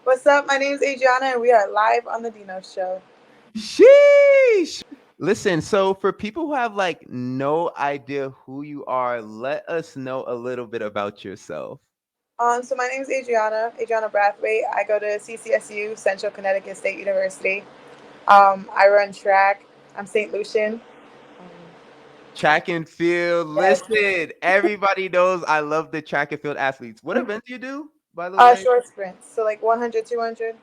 What's up? My name is Adriana, and we are live on the Dino Show. Sheesh. Listen, so for people who have like no idea who you are, let us know a little bit about yourself. So my name is Adriana Brathwaite. I go to CCSU, Central Connecticut State University. I run track. I'm St. Lucian. Track and field. Yes. Listen, everybody knows I love the track and field athletes. What event do you do, by the way? Short sprints. So like 100, 200.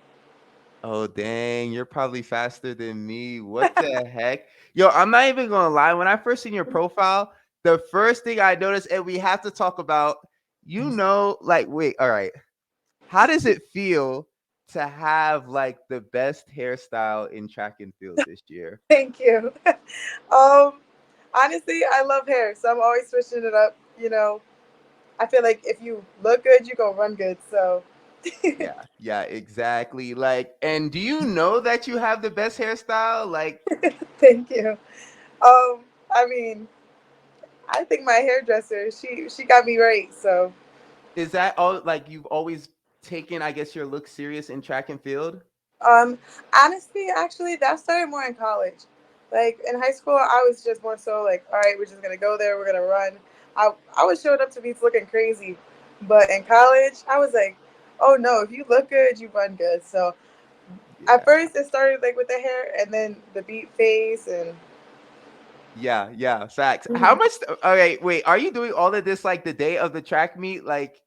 Oh, dang, you're probably faster than me. What the heck? Yo, I'm not even gonna lie. When I first seen your profile, the first thing I noticed, and we have to talk about, like, wait, all right. How does it feel to have like the best hairstyle in track and field this year? Thank you. um, Honestly, I love hair, so I'm always switching it up. I feel like if you look good, you gonna run good. So, Yeah, exactly. Like, and do you know that you have the best hairstyle? Like, thank you. Um, I mean, I think my hairdresser, she got me right. So, is that all? Like, you've always taken, I guess, your look serious in track and field? um, honestly, actually, that started more in college. Like in high school, I was just more so like, all right, we're just gonna go there, we're gonna run. I was showing up to meets looking crazy, but in college, I was like, oh no, if you look good, you run good. So at Yeah. first, it started like with the hair, and then the beat face, and Yeah, facts. How Mhm. much? Okay, wait. Are you doing all of this like the day of the track meet? Like,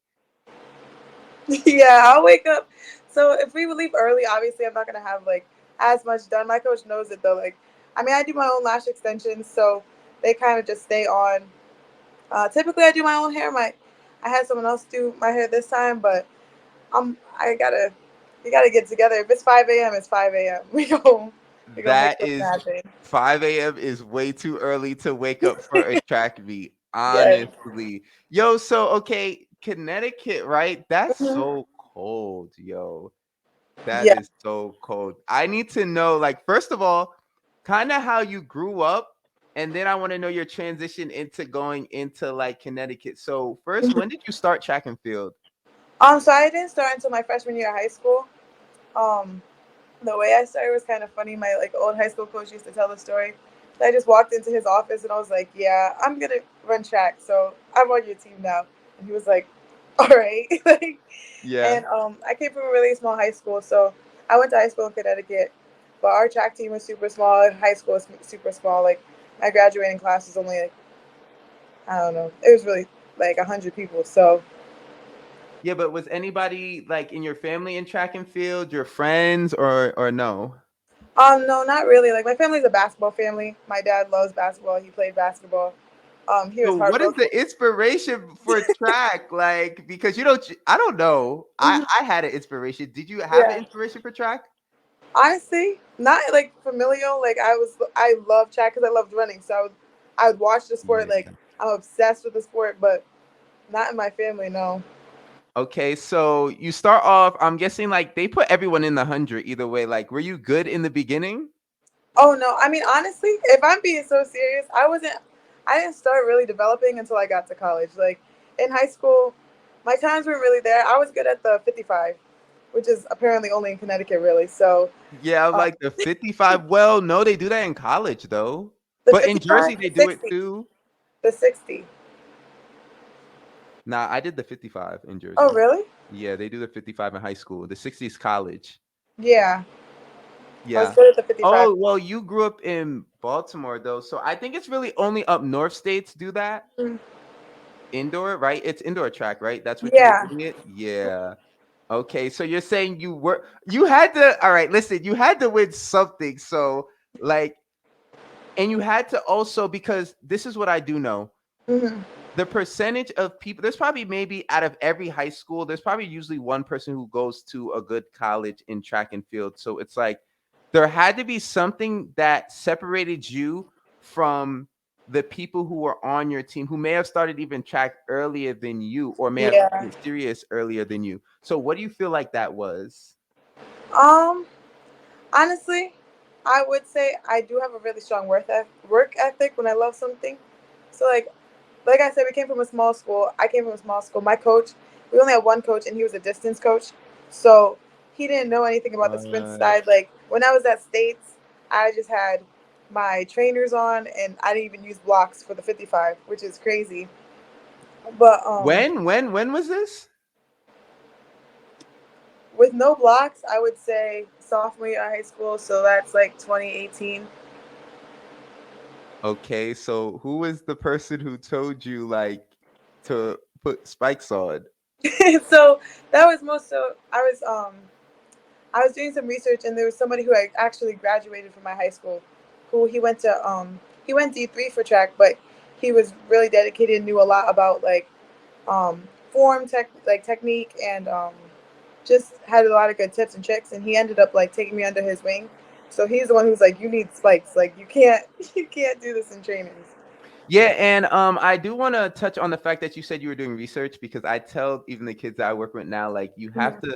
Yeah, I'll wake up. So if we would leave early, obviously I'm not gonna have like as much done. My coach knows it though. Like, I mean, I do my own lash extensions, so they kind of just stay on. Typically, I do my own hair. I had someone else do my hair this time, but I gotta we gotta get together. If it's 5 a.m., it's 5 a.m. We gonna make that something is happen. 5 a.m. is way too early to wake up for a track meet, Yes. honestly. Yo, so okay, Connecticut, right? That's Mhm. so cold, yo. That Yeah. is so cold. I need to know, like, first of all, kind of how you grew up, and then I want to know your transition into going into like Connecticut. So, first, when did you start track and field? So I didn't start until my freshman year of high school. Um, the way I started was kind of funny. My like old high school coach used to tell the story. I just walked into his office and I was like, "Yeah, I'm gonna run track, so I'm on your team now." And he was like, "All right." Like, Yeah. and I came from a really small high school, so I went to high school in Connecticut, but our track team was super small. High school was super small. Like my graduating class was only like I don't know. It was really like 100 people. So Yeah, but was anybody like in your family in track and field, your friends or no? no, not really. Like my family's a basketball family. My dad loves basketball. He played basketball. He So was what is heartbroken. the inspiration for track? Like because I don't know. I Mhm. I had an inspiration. Did you have an Yeah. inspiration for track? Honestly, not like familial. Like I love track because I loved running. So I would watch the sport. Yeah. Like I'm obsessed with the sport, but not in my family. No. Okay, so you start off, I'm guessing like they put everyone in the 100 either way. Like were you good in the beginning? Oh no. I mean, honestly, if I'm being so serious, I wasn't. I didn't start really developing until I got to college. Like in high school, my times weren't really there. I was good at the 55, which is apparently only in Connecticut, really. So Yeah, uh, like the 55. Well, no, they do that in college though. the But in 55, Jersey the they do it 60, too. the 60. Nah, I did the 55 in Oh Jersey. really? Yeah, they do the 55 in high school. The 60 is college. Yeah, I was Yeah. good at the 55. Oh, well, you grew up in Baltimore though. So I think it's really only up north states do that. Mm. Indoor, right? It's indoor track, right? That's what you were Yeah. doing it? Yeah. Okay, so you're saying you had to all right, listen, you had to win something. So like and you had to also because this is what I do know. Hmm. The percentage of people there's probably maybe out of every high school, there's probably usually one person who goes to a good college in track and field. So it's like there had to be something that separated you from the people who were on your team who may have started even track earlier than you or may have Yeah. taken it serious earlier than you. So what do you feel like that was? Um. Honestly, I would say I do have a really strong work ethic when I love something. So like I said, we came from a small school. I came from a small school. My coach, we only had one coach, and he was a distance coach. So he didn't know anything about the sprint What? side. Like when I was at States, I just had my trainers on, and I didn't even use blocks for the 55, which is crazy. But When was this? with no blocks, I would say sophomore year of high school. So that's like 2018. Okay, so who was the person who told you like to put spikes on? So that was most so I was doing some research, and there was somebody who I actually graduated from my high school, who he went D3 for track, but he was really dedicated and knew a lot about like form technique, and just had a lot of good tips and tricks, and he ended up like taking me under his wing. So he's the one who's like, you need spikes, like you can't you can't do this in trainings. Yeah, and I do want to touch on the fact that you said you were doing research because I tell even the kids that I work with now, like you have Mhm. to.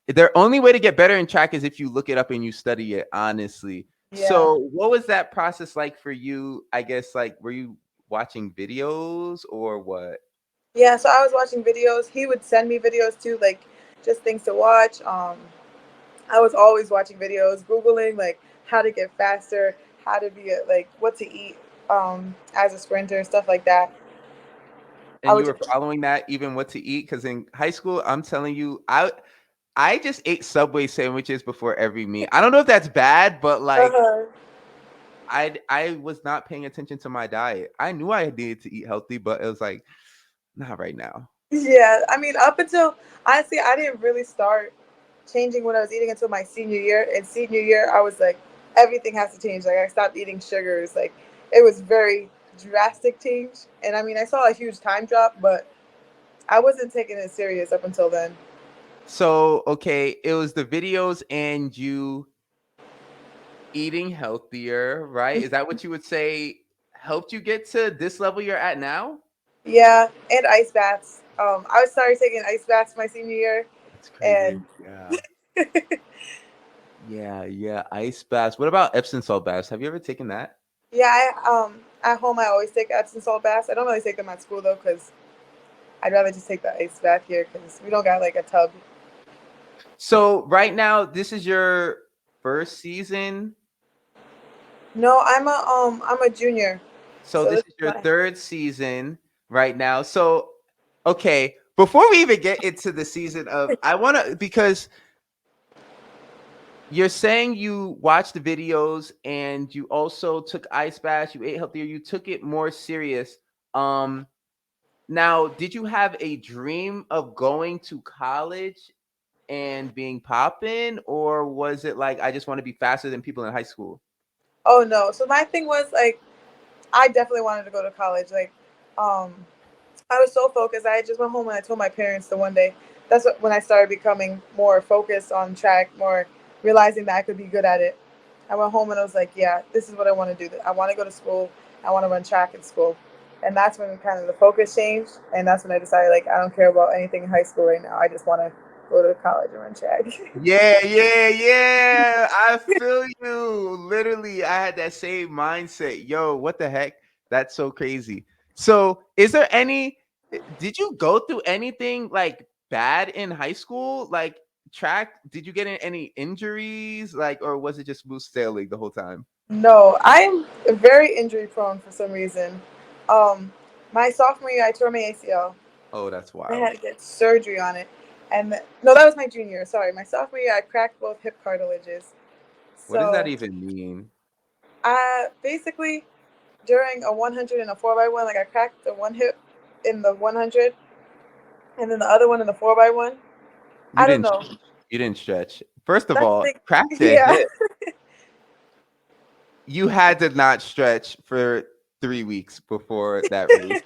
Their only way to get better in track is if you look it up and you study it honestly. Yeah. So, what was that process like for you? I guess like were you watching videos or what? Yeah, so I was watching videos. He would send me videos too, like just things to watch. I was always watching videos, googling like how to get faster, how to be like what to eat as a sprinter, stuff like that. I And would you were just following that even what to eat? Because in high school, I'm telling you, I just ate Subway sandwiches before every meal. I don't know if that's bad, but like uh I was not paying attention to my diet. I knew I needed to eat healthy, but it was like, not right now. yeah. I mean, up until honestly, I didn't really start changing what I was eating until my senior year. And senior year, I was like, everything has to change. Like I stopped eating sugars. Like it was very drastic change. And I mean, I saw a huge time drop, but I wasn't taking it serious up until then. So, okay, it was the videos and you eating healthier, right? Is that what you would say helped you get to this level you're at now? Yeah, and ice baths. I started taking ice baths my senior year, That's crazy. and Yeah. Yeah. Ice baths. What about Epsom salt baths? Have you ever taken that? yeah, at home I always take Epsom salt baths. I don't really take them at school though, because I'd rather just take the ice bath here because we don't got like a tub. So, right now, this is your first season. No, I'm a junior, So so this this is is your my third season right now. So okay, before we even get into the season of, I want to, because you're saying you watched the videos and you also took ice baths, you ate healthier, you took it more serious. Um Now, did you have a dream of going to college and being poppin', or was it like I just want to be faster than people in high school? oh no. So my thing was like I definitely wanted to go to college. Like, um, I was so focused. I just went home and I told my parents the one day. When I started becoming more focused on track, more realizing that I could be good at it. I went home and I was like, yeah, this is what I want to do. I want to go to school. I want to run track in school. And that's when kind of the focus changed. And that's when I decided, like, I don't care about anything in high school right now. I just want to go to college and run track. Yeah. I feel you. Literally, I had that same mindset. Yo, what the heck? That's so crazy. So, is there any, did you go through anything like bad in high school? Like track, did you get in any injuries? Like, or was it just smooth sailing the whole time? No, I'm very injury prone for some reason. Um, my sophomore year, I tore my ACL. Oh, that's I wild. had to get surgery on it. No, that was my junior year. Sorry, my sophomore year, I cracked both hip cartilages. What does that So, even mean? basically, during a 100 and a 4x1, like I cracked the one hip in the 100, and then the other one in the 4x1. You I don't didn't know. you didn't stretch. First of That's all, the crack thing. the Yeah. hip. You had to not stretch for 3 weeks before that race.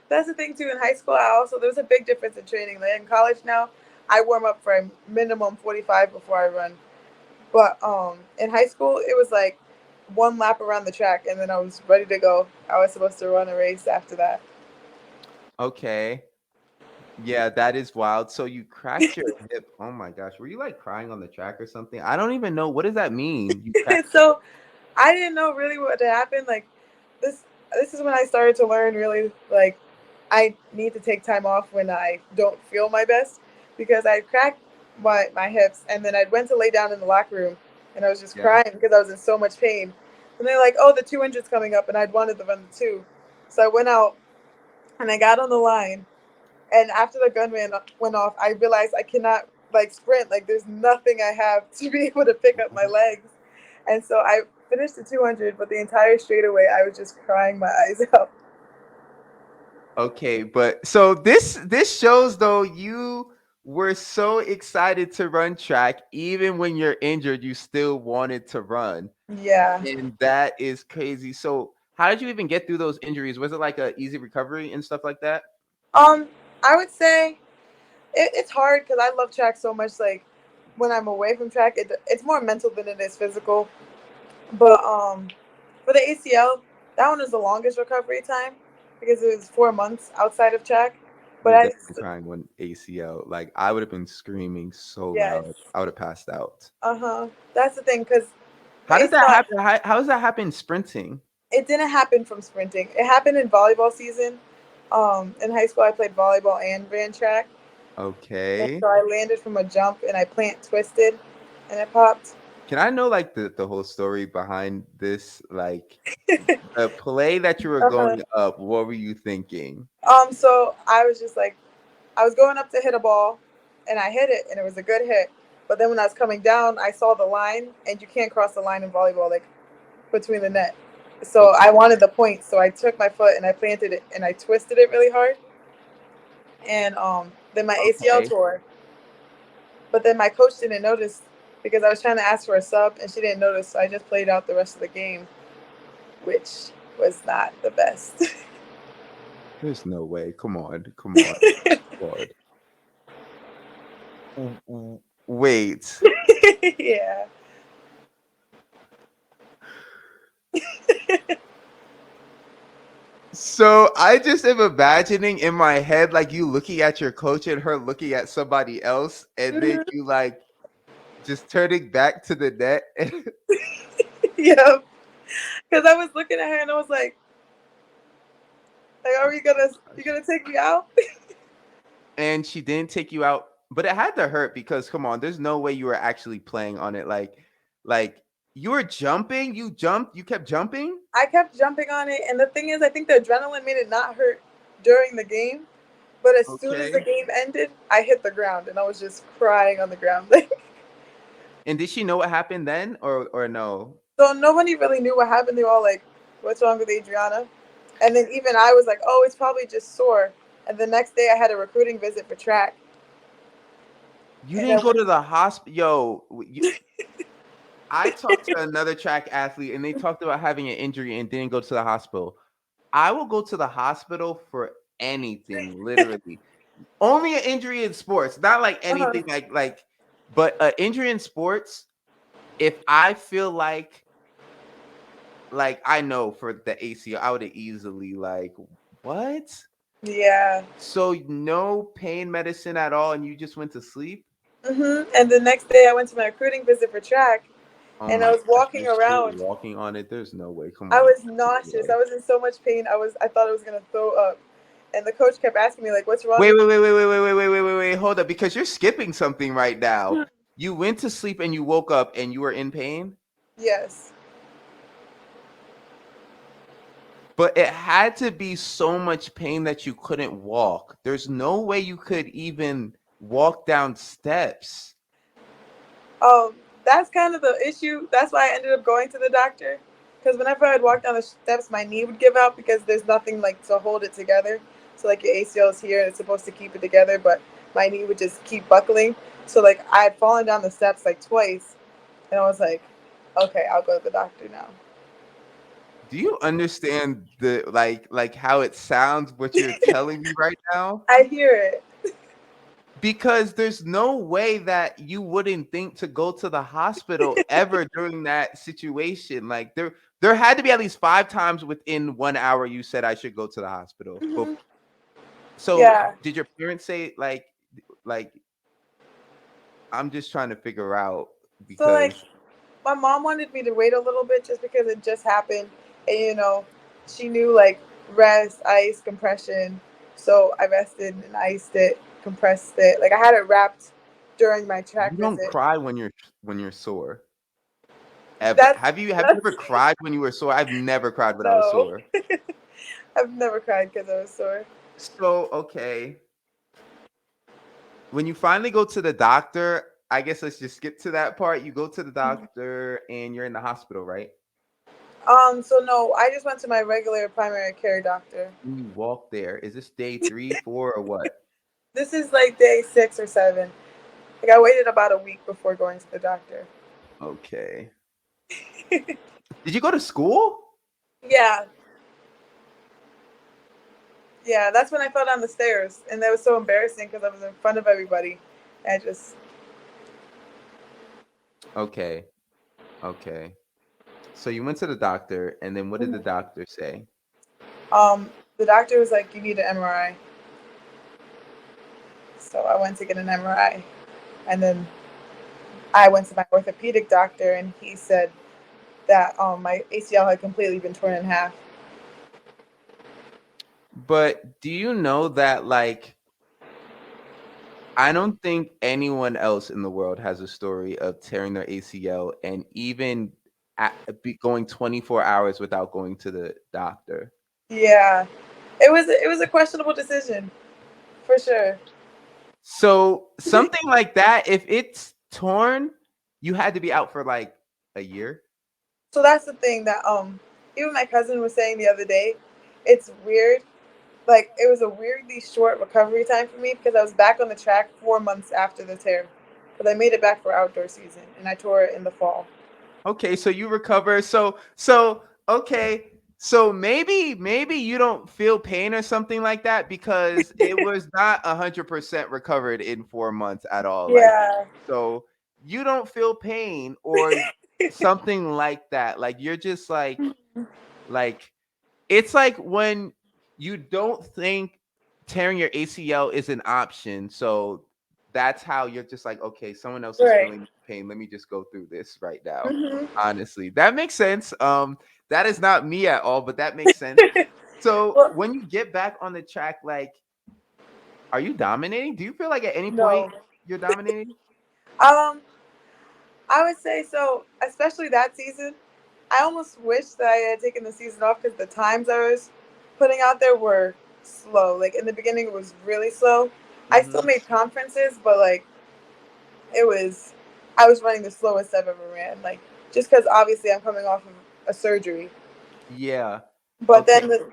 That's the thing too. In high school, I also there's a big difference in training. Like in college now, I warm up for a minimum 45 before I run. But in high school, it was like one lap around the track, and then I was ready to go. I was supposed to run a race after that. Okay. Yeah, that is wild. So you cracked your hip. Oh my gosh. Were you like crying on the track or something? I don't even know. What does that mean? You cracked. So I didn't know really what had happened. Like this, this is when I started to learn really like I need to take time off when I don't feel my best because I cracked my hips, and then I went to lay down in the locker room, and I was just Yeah. crying because I was in so much pain. And they're like, "Oh, the 200's coming up," and I'd wanted to run the two, so I went out and I got on the line. And after the gunman went off, I realized I cannot like sprint. Like there's nothing I have to be able to pick up my legs, and so I finished the 200. But the entire straightaway, I was just crying my eyes out. Okay, but so this shows though you were so excited to run track even when you're injured you still wanted to run. Yeah. And that is crazy. So how did you even get through those injuries? Was it like a easy recovery and stuff like that? Um, I would say it's hard because I love track so much. Like when I'm away from track, it's more mental than it is physical. But for the ACL, that one is the longest recovery time because it was 4 months outside of track. But You were I, definitely crying when ACL. Like I would have been screaming so yes, loud. I would have passed out. that's the thing because the How did that ACL, happen? How does that happen sprinting? it didn't happen from sprinting. It happened in volleyball season. In high school, I played volleyball and ran track, and Okay. so I landed from a jump and I plant twisted, and it popped. Can I know like the whole story behind this? Like the play that you were uh-huh. going up, what were you thinking? So I was just like, I was going up to hit a ball, and I hit it, and it was a good hit. But then when I was coming down, I saw the line, and you can't cross the line in volleyball, like between the net. So Okay. I wanted the point, so I took my foot and I planted it, and I twisted it really hard, and then my ACL Okay. tore. But then my coach didn't notice because I was trying to ask for a sub, and she didn't notice, so I just played out the rest of the game, which was not the best. There's no way. Come on. Come on. God. Wait. Yeah. So I just am imagining in my head like you looking at your coach and her looking at somebody else, and then Hmm. you like just turning back to the net. Yeah. Because I was looking at her and I was like, are you gonna take me out? And she didn't take you out, but it had to hurt because come on, there's no way you were actually playing on it. Like you were jumping, you jumped, you kept jumping. I kept jumping on it, and the thing is, I think the adrenaline made it not hurt during the game. But as soon as the Okay. game ended, I hit the ground and I was just crying on the ground. Like, And did she know what happened then, or no? so nobody really knew what happened. They were all like, "What's wrong with Adriana?" And then even I was like, "Oh, it's probably just sore." And the next day, I had a recruiting visit for track, You and I didn't go went. to the hospital. Yo, I talked to another track athlete, and they talked about having an injury and didn't go to the hospital. I will go to the hospital for anything, literally. Only an injury in sports, not like Uh-huh. anything but an injury in sports. If I feel like I know for the ACL, I would have easily like what? Yeah. So no pain medicine at all, and you just went to sleep? And the next day, I went to my recruiting visit for track, Oh and I my was gosh, walking you're still around. walking on it. There's no way. Come I on. was There's no nauseous. way. I was in so much pain. I thought I was gonna throw up, and the coach kept asking me like, "What's wrong Wait, with wait, wait, wait, wait, wait, wait, wait, wait, wait, wait. Hold up, because you're skipping something right now. you?" You went to sleep and you woke up and you were in pain, Yes. but it had to be so much pain that you couldn't walk. There's no way you could even walk down steps. Um, that's kind of the issue. That's why I ended up going to the doctor. Because whenever I'd walk down the steps, my knee would give out because there's nothing like to hold it together. So like your ACL is here and it's supposed to keep it together, but my knee would just keep buckling. So like I had fallen down the steps like twice, and I was like, okay, I'll go to the doctor now. Do you understand the like how it sounds what you're telling me right now? I hear it. Because there's no way that you wouldn't think to go to the hospital ever during that situation. Like there had to be at least 5 times within 1 hour you said I should go to the hospital. Hmm. So Yeah. did your parents say like I'm just trying to figure out So like because my mom wanted me to wait a little bit just because it just happened, and she knew like rest, ice, compression. So I rested and iced it, compressed it. Like I had it wrapped during my You track don't visit. cry when you're sore, ever. That's Have you that's ever cried when you were sore? I've never cried when I was no. sore. I've never cried because I was sore. So, okay, when you finally go to the doctor, I guess let's just skip to that part. You go to the doctor and you're in the hospital, right? So no, I just went to my regular primary care doctor. And you walk there. Is this day 3, 4, or what? This is like day 6 or 7. Like I waited about a week before going to the doctor. Okay. Did you go to school? Yeah, yeah. That's when I fell down the stairs, and that was so embarrassing because I was in front of everybody. I just Okay. Okay. So you went to the doctor, and then what did the doctor say? um, the doctor was like, "You need an MRI." So I went to get an MRI, and then I went to my orthopedic doctor, and he said that my ACL had completely been torn in half. But do you know that, like, I don't think anyone else in the world has a story of tearing their ACL and even going 24 hours without going to the doctor. Yeah, it was a questionable decision for sure. So something like that, if it's torn, you had to be out for like a year. So that's the thing that even my cousin was saying the other day. It's weird. Like it was a weirdly short recovery time for me because I was back on the track 4 months after the tear. But I made it back for outdoor season and I tore it in the fall. Okay, so you recover. So okay. So maybe you don't feel pain or something like that because it was not 100% recovered in 4 months at all. Like, Yeah. so you don't feel pain or something like that. Like you're just like it's like when you don't think tearing your ACL is an option. So that's how you're just like, okay, someone else is Right. feeling pain. Let me just go through this right now. Hmm. Honestly, that makes sense. That is not me at all, but that makes sense. So Well, when you get back on the track, like, are you dominating? Do you feel like at any point no. you're dominating? Um, I would say so, especially that season. I almost wish that I had taken the season off because the times I was putting out there were slow. Like in the beginning, it was really slow. I still Hmm. made conferences, but like it was, I was running the slowest I've ever ran. Like just because obviously I'm coming off of a surgery, Yeah. but Okay. then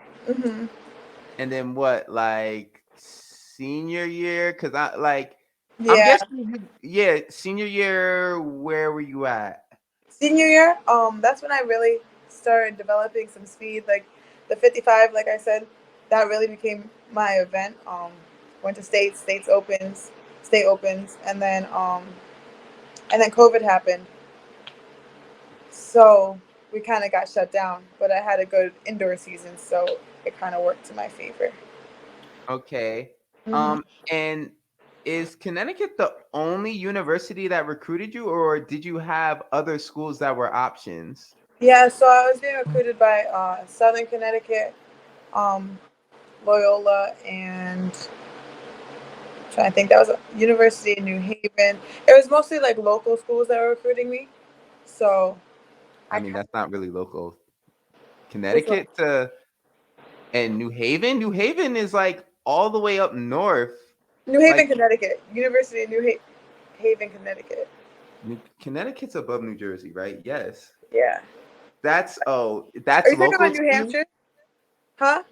And then what, like senior year? Because I'm yeah, guessing yeah, senior year, where were you at? senior year, that's when I really started developing some speed. Like the 55, like I said, that really became my event. Went to state opens, and then COVID happened, so we kind of got shut down. But I had a good indoor season, so it kind of worked to my favor. Okay. Hmm. Um, and is Connecticut the only university that recruited you, or did you have other schools that were options? Yeah, so I was being recruited by Southern Connecticut, um, Loyola, and trying to think that was a University in New Haven. It was mostly like local schools that were recruiting me. So I I mean, kind that's not really local. of was like Connecticut to and New Haven. New Haven is like all the way up north. New Haven, Like Connecticut, University of Haven, Connecticut. Connecticut's above New Jersey, right? Yes. Yeah. Are That's you talking local about to New you? Hampshire? Huh?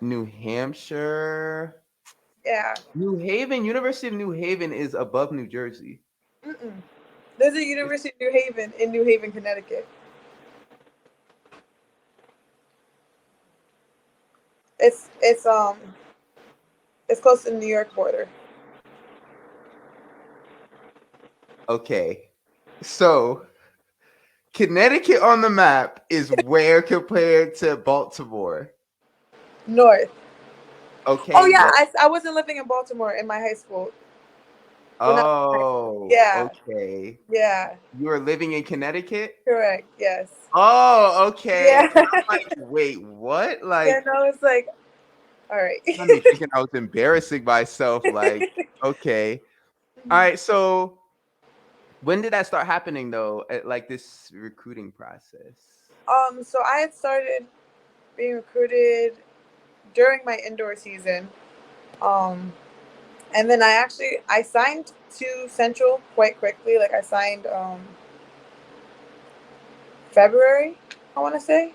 New Hampshire. Yeah. New Haven, University of New Haven is above New Jersey. Mm-mm. There's a It's University of New Haven in New Haven, Connecticut. It's it's close to the New York border. okay. So Connecticut on the map is where compared to Baltimore. North. Oh Okay, yeah, yes. I wasn't living in Baltimore in my high school. When I was in high school. Oh, Yeah. okay. Yeah. You were living in Connecticut? Correct. Yes. Oh, okay. Yeah. I'm like, wait, what? Yeah, Like, no, it's like All right. Got me thinking I was embarrassing myself. Like, okay. All right. So when did that start happening though? Like this recruiting process? So I had started being recruited during my indoor season. Um, and then I signed to Central quite quickly. Like I signed February, I want to say.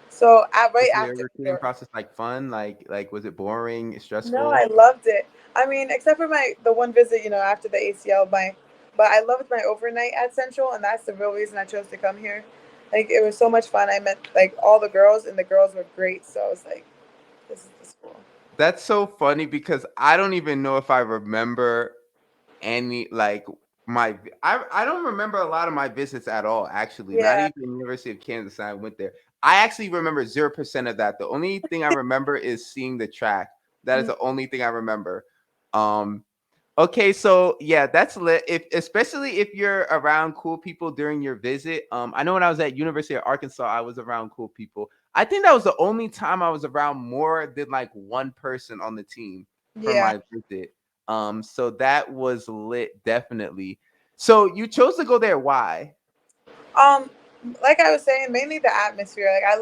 So right Was your after recruiting indoor. process like fun? Like was it boring, No, I stressful? loved it. I mean, except for the one visit, after the ACL, but I loved my overnight at Central, and that's the real reason I chose to come here. Like it was so much fun. I met like all the girls, and the girls were great. So I was like, this is the school. That's so funny because I don't even know if I remember any like I don't remember a lot of my visits at all, actually. Not Yeah. even University of Kansas. I went there. I actually remember 0% of that. The only thing I remember is seeing the track. That is Mm. the only thing I remember. Um Okay, so yeah, that's lit. If especially if you're around cool people during your visit. I know when I was at University of Arkansas, I was around cool people. I think that was the only time I was around more than like one person on the team for Yeah. my visit. So that was lit, definitely. So you chose to go there. Why? Um, like I was saying, mainly the atmosphere. Like I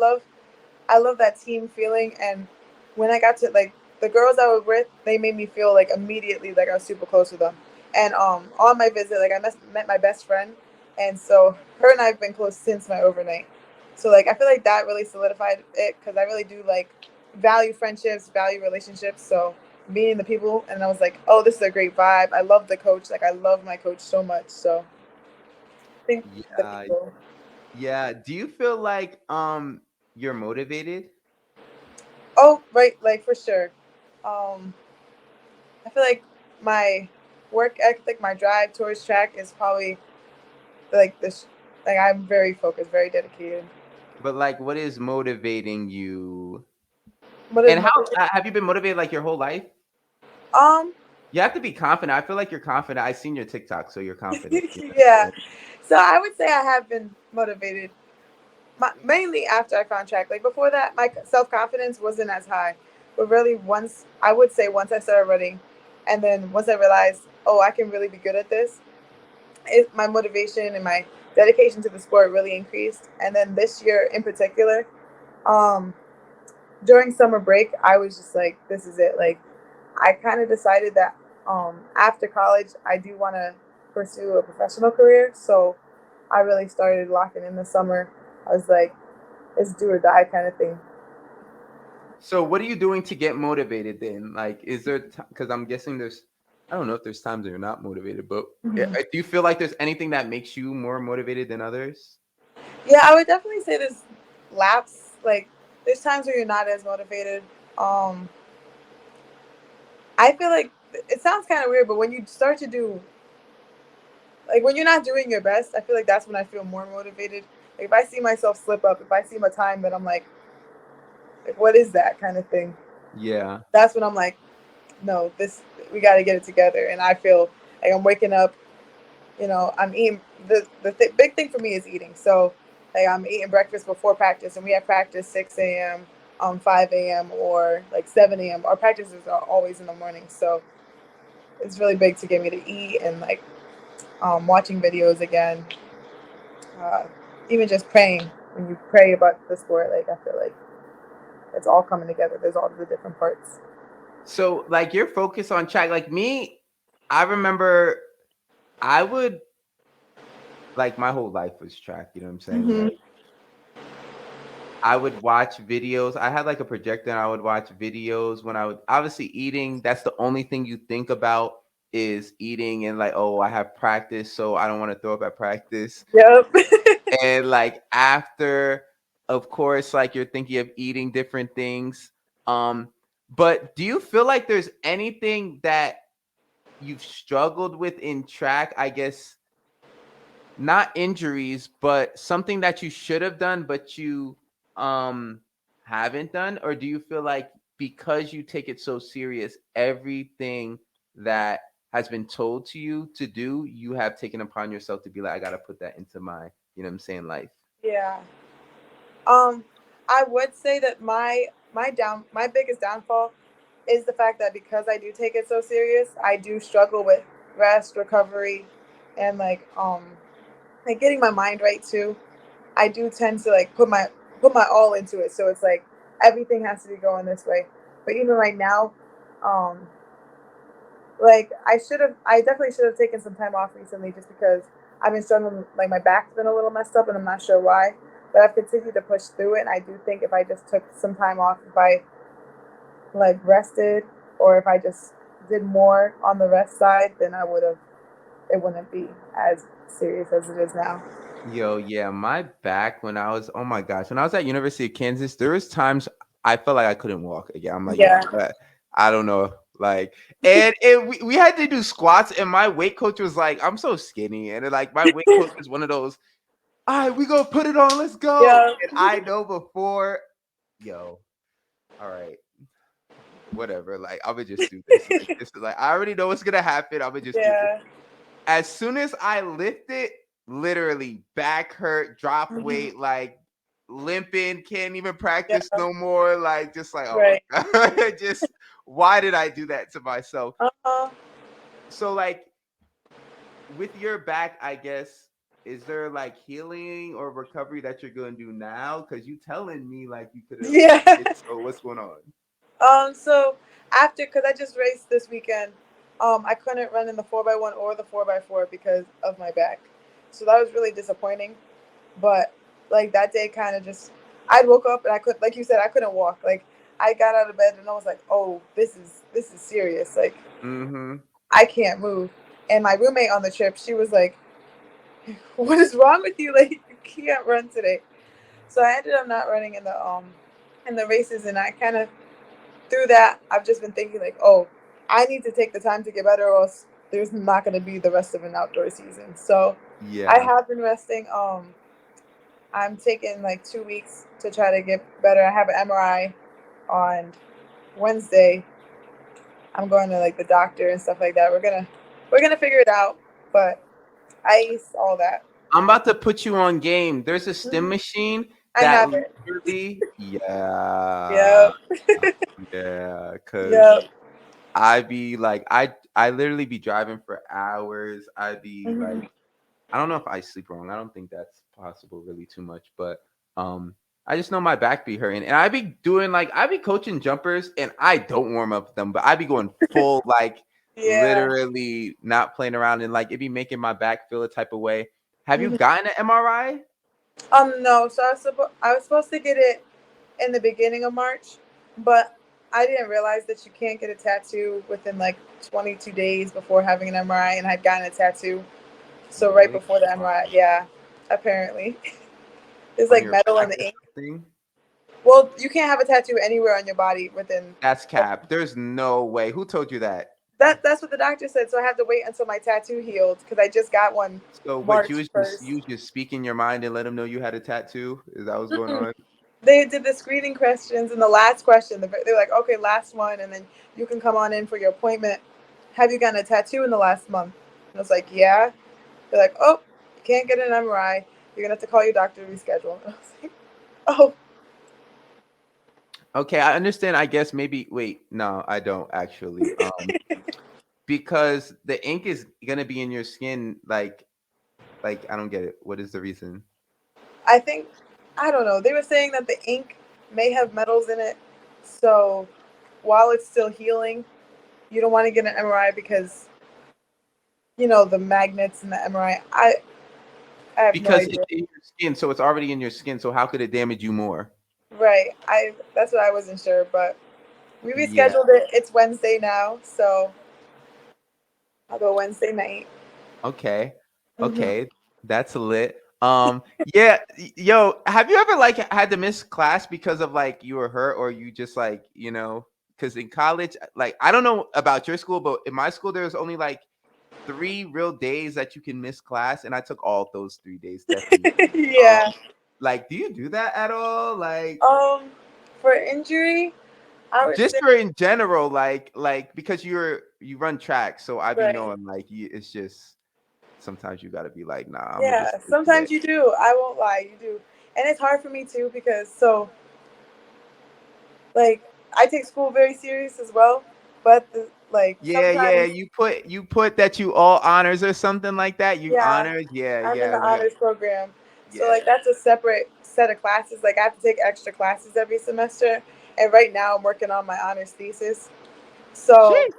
love that team feeling, and when I got to like the girls I was with, they made me feel like immediately like I was super close with them. And on my visit, like met my best friend, and so her and I've been close since my overnight. So like I feel like that really solidified it because I really do like value friendships, value relationships. So meeting the people, and I was like, oh, this is a great vibe. I love the coach. Like I love my coach so much. So I think the Yeah, people. yeah. Do you feel like you're motivated? Oh, right, like for sure. Um, I feel like my work ethic, my drive towards track is probably like this. Like I'm very focused, very dedicated. But like, what is motivating you? What is And how motivation? have you been motivated like your whole life? Um, You have to be confident. I feel like you're confident. I seen your TikTok, so you're confident. You know what I'm yeah. saying? So I would say I have been motivated, mainly after I found track. Like before that, my self confidence wasn't as high. But really, once I started running, and then once I realized, oh, I can really be good at this, my motivation and my dedication to the sport really increased. And then this year in particular, um, during summer break, I was just like, this is it. Like, I kind of decided that after college, I do want to pursue a professional career. So I really started locking in the summer. I was like, it's do or die kind of thing. So, what are you doing to get motivated then? Like, is there because I'm guessing there's I don't know if there's times that you're not motivated, but Mhm. do you feel like there's anything that makes you more motivated than others? Yeah, I would definitely say there's laps. Like, there's times where you're not as motivated. Um, I feel like it sounds kind of weird, but when you start to do like when you're not doing your best, I feel like that's when I feel more motivated. Like if I see myself slip up, if I see my time, then I'm like what is that kind of thing? Yeah. That's when I'm like, no, this we got to get it together. And I feel like I'm waking up. I'm eating. Big thing for me is eating. So like I'm eating breakfast before practice, and we have practice 6 a.m., 5 a.m., or like 7 a.m. Our practices are always in the morning, so it's really big to get me to eat and like watching videos again, uh, even just praying. When you pray about the sport, like I feel like it's all coming together. There's all the different parts. So, like, you're focused on track. Like me, I remember I would like my whole life was track. You know what I'm saying? Hmm. Like, I would watch videos. I had like a projector and I would watch videos when I would obviously eating. That's the only thing you think about is eating and like, oh, I have practice, so I don't want to throw up at practice. Yep. And like after, of course, like you're thinking of eating different things. Um, but do you feel like there's anything that you've struggled with in track? I guess not injuries, but something that you should have done, but you um haven't done? Or do you feel like because you take it so serious, everything that has been told to you to do, you have taken upon yourself to be like, I gotta put that into my, you know what I'm saying, life? Yeah. Um, I would say that my my biggest downfall is the fact that because I do take it so serious, I do struggle with rest, recovery, and like getting my mind right too. I do tend to like put my all into it. So it's like everything has to be going this way. But even right now, um, like I definitely should have taken some time off recently just because I've been struggling. Like my back's been a little messed up, and I'm not sure why. But I've continued to push through it. And I do think if I just took some time off, if I like rested, or if I just did more on the rest side, then I would have. It wouldn't be as serious as it is now. Yo, yeah, my back when I was, oh my gosh, when I was at University of Kansas, there was times I felt like I couldn't walk again. I'm like, yo, Yeah. I don't know, like, and we had to do squats, and my weight coach was like, I'm so skinny, and like my weight coach was one of those, all right, we gonna put it on, let's go, Yeah. and I know before, yo, all right, whatever, like I'm gonna just do this, like this is like I already know what's gonna happen, I'm gonna just do this. Yeah. As soon as I lift it, literally back hurt, drop Mhm. weight, like limping, can't even Yeah. practice no more. Like just like, oh Right. my god, just why did I do that to myself? Uh-huh. So like with your back, I guess, is there like healing or recovery that you're gonna do now? Because you telling me like you could have. Yeah. So what's going on? So after, because I just raced this weekend, I couldn't run in the 4x1 or the 4x4 because of my back. So that was really disappointing. But like that day kind of just, I woke up and I could, like you said, I couldn't walk. Like I got out of bed and I was like, oh, this is serious. Like Mm-hmm. I can't move. And my roommate on the trip, she was like, what is wrong with you? Like you can't run today. So I ended up not running in the races, and I kind of through that I've just been thinking like, oh, I need to take the time to get better, or else there's not going to be the rest of an outdoor season. So I Yeah. have been resting. I'm taking like 2 weeks to try to get better. I have an MRI on Wednesday. I'm going to like the doctor and stuff like that. We're gonna figure it out, but ice all that. I'm about to put you on game. There's a stim Hmm. machine I that have it. literally, yeah, Yep. yeah, because Yep. I be like, I literally be driving for hours. I be Hmm. like, I don't know if I sleep wrong. I don't think that's possible really too much, but um, I just know my back be hurting, and I be doing like I be coaching jumpers, and I don't warm up them, but I be going full like Yeah. literally not playing around, and like it be making my back feel a type of way. Have you Hmm. gotten an MRI? No. So I was supposed to get it in the beginning of March, but I didn't realize that you can't get a tattoo within like 22 days before having an MRI, and I'd gotten a tattoo. So right Really? before the Wow. MRI, yeah, apparently there's On like your metal in back the or ink. something? Well, you can't have a tattoo anywhere on your body within. That's cap. There's no way. Who told you that? That's what the doctor said. So I have to wait until my tattoo healed because I just got one So what March you was just 1st. you just speak in your mind and let them know you had a tattoo? Is that what's going Mm-mm. on? They did the screening questions, and the last question, they're like, okay, last one, and then you can come on in for your appointment. Have you gotten a tattoo in the last month? And I was like, yeah. They're like, oh, you can't get an MRI. You're gonna have to call your doctor to reschedule. And I was like, oh, Okay, I understand. I guess maybe wait, no, I don't actually. Because the ink is gonna be in your skin like I don't get it. What is the reason? I think I don't know. They were saying that the ink may have metals in it, so while it's still healing, you don't want to get an MRI because the magnets in the MRI. I have no Because it's idea. in your skin, so it's already in your skin. So how could it damage you more? Right. I That's what I wasn't sure, but we Yeah. rescheduled it. It's Wednesday now, so I'll go Wednesday night. Okay. Hmm. Okay. That's lit. Yeah, yo, have you ever like had to miss class because of like you were hurt or you just like, because in college, like I don't know about your school, but in my school there was only like 3 real days that you can miss class, and I took all those 3 days definitely. Yeah. Like, do you do that at all? Like, Um, for injury, I would just say for in general, like because you run track, so I be right. knowing like it's just sometimes you gotta be like, nah, I'm gonna just Yeah, do it today. sometimes you do. I won't lie, you do. And it's hard for me too because so like I take school very serious as well, but like Yeah, yeah. sometimes, You put that you all honors or something like that. You yeah, honors. Yeah, I'm in yeah. the honors program, so Yeah. like that's a separate set of classes. Like I have to take extra classes every semester, and right now I'm working on my honors thesis. So Sheesh.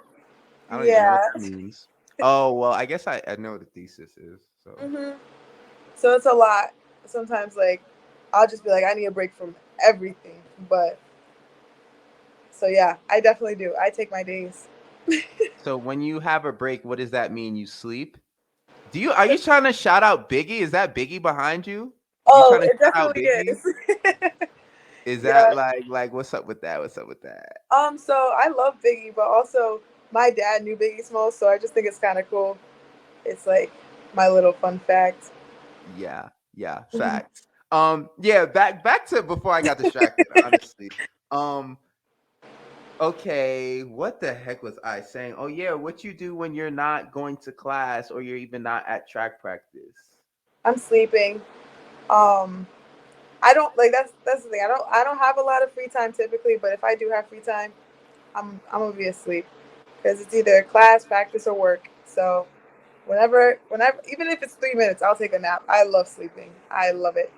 I don't even know what yeah, that means. Oh well, I guess I know what a thesis is. So hmm so it's a lot. Sometimes like I'll just be like I need a break from everything, but so yeah, I definitely do. I take my days. so when you have a break, what does that mean? You sleep? Are you trying to shout out Biggie? Is that Biggie behind you? You Oh, trying to it shout out definitely Biggie? is. Is that Yeah. like what's up with that? What's up with that? So I love Biggie, but also my dad knew Biggie Smalls, so I just think it's kind of cool. It's like my little fun fact. Yeah, yeah, Mhm. facts. Yeah, back to before I got distracted, honestly. Um, okay, what the heck was I saying? Oh yeah, what you do when you're not going to class or you're even not at track practice? I'm sleeping. Um, I don't like that's the thing. I don't have a lot of free time typically, but if I do have free time, I'm gonna be asleep because it's either class, practice, or work. So whenever, even if it's 3 minutes, I'll take a nap. I love sleeping. I love it.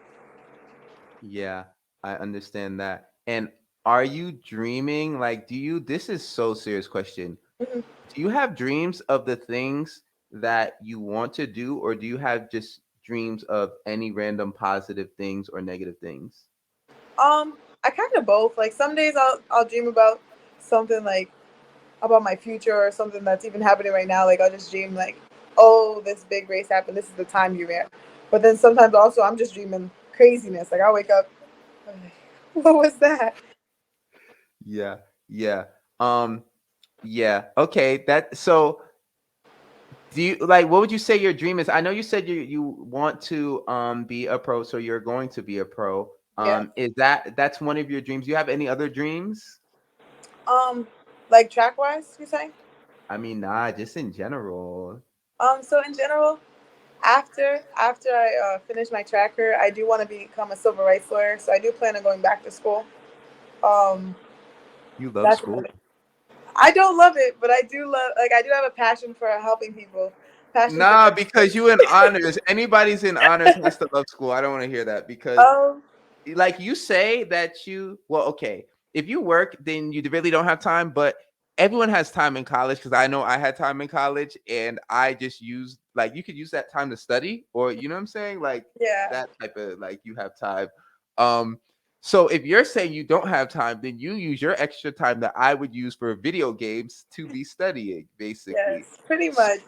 Yeah, I understand that. And are you dreaming? Like, this is so serious question. Mhm. Do you have dreams of the things that you want to do, or do you have just dreams of any random positive things or negative things? I kind of both. Like some days I'll dream about something like about my future or something that's even happening right now. Like I'll just dream like, oh, this big race happened. This is the time you're at. But then sometimes also I'm just dreaming craziness. Like I wake up, I'm like, what was that? Yeah, yeah. Um, yeah. Okay. Do you like what would you say your dream is? I know you said you want to be a pro, so you're going to be a pro. Yeah. Is that's one of your dreams? Do you have any other dreams? Um, like track wise, you saying? I mean, nah, just in general. So in general, after I finish my tracker, I do want to become a civil rights lawyer. So I do plan on going back to school. Um, You love that's school? I don't love it, but I do love like I do have a passion for helping people, passion for Nah, justice. because you in honors. Anybody's in honors has to love school. I don't want to hear that because Um, like you say that okay, if you work then you really don't have time, but everyone has time in college because I know I had time in college and I just used like you could use that time to study or you know what I'm saying, like yeah, that type of like you have time. um so if you're saying you don't have time, then you use your extra time that I would use for video games to be studying basically. yes, pretty S- much.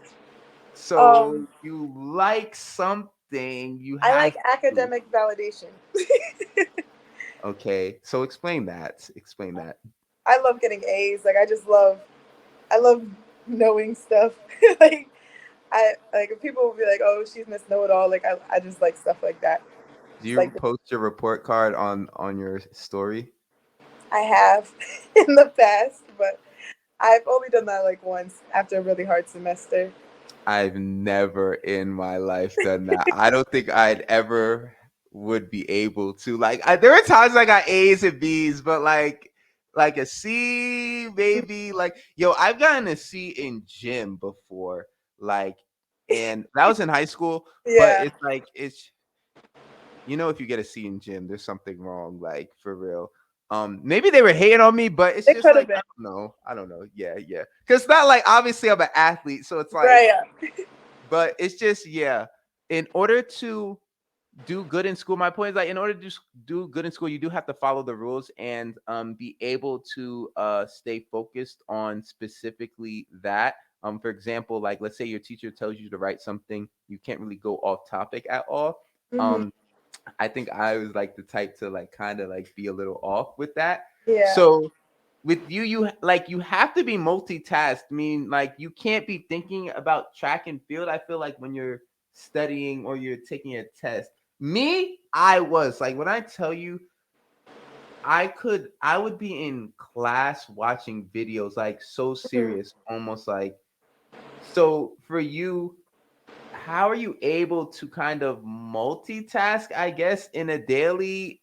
so Um, you like something, you I like have to. academic validation. Okay, so explain that. Explain that. I love getting A's. Like I love knowing stuff. like I like if people will be like, "Oh, she's Miss Know It All." Like I just like stuff like that. Do Just you like post your report card on your story? I have in the past, but I've only done that like once after a really hard semester. I've never in my life done that. I don't think I'd ever would be able to. Like, there are times I got A's and B's, but like a C, maybe. Like, yo, I've gotten a C in gym before. Like, and that was in high school. But Yeah, it's like if you get a C in gym, there's something wrong, like for real. Maybe they were hating on me, but it's it just could have like been. I don't know. I don't know. Yeah, yeah. Because it's not like obviously I'm an athlete, so it's like, Right. Yeah. but it's just yeah. In order to do good in school, my point is like in order to do good in school, you do have to follow the rules and be able to stay focused on specifically that. For example, like let's say your teacher tells you to write something, you can't really go off topic at all. hmm Um, I think I was like the type to like kind of like be a little off with that. Yeah. So with you, you have to be multitask. I mean, like you can't be thinking about track and field. I feel like when you're studying or you're taking a test. Me, I was like when I tell you I would be in class watching videos like so Mhm. serious, almost like so for you, how are you able to kind of multitask, I guess, in a daily?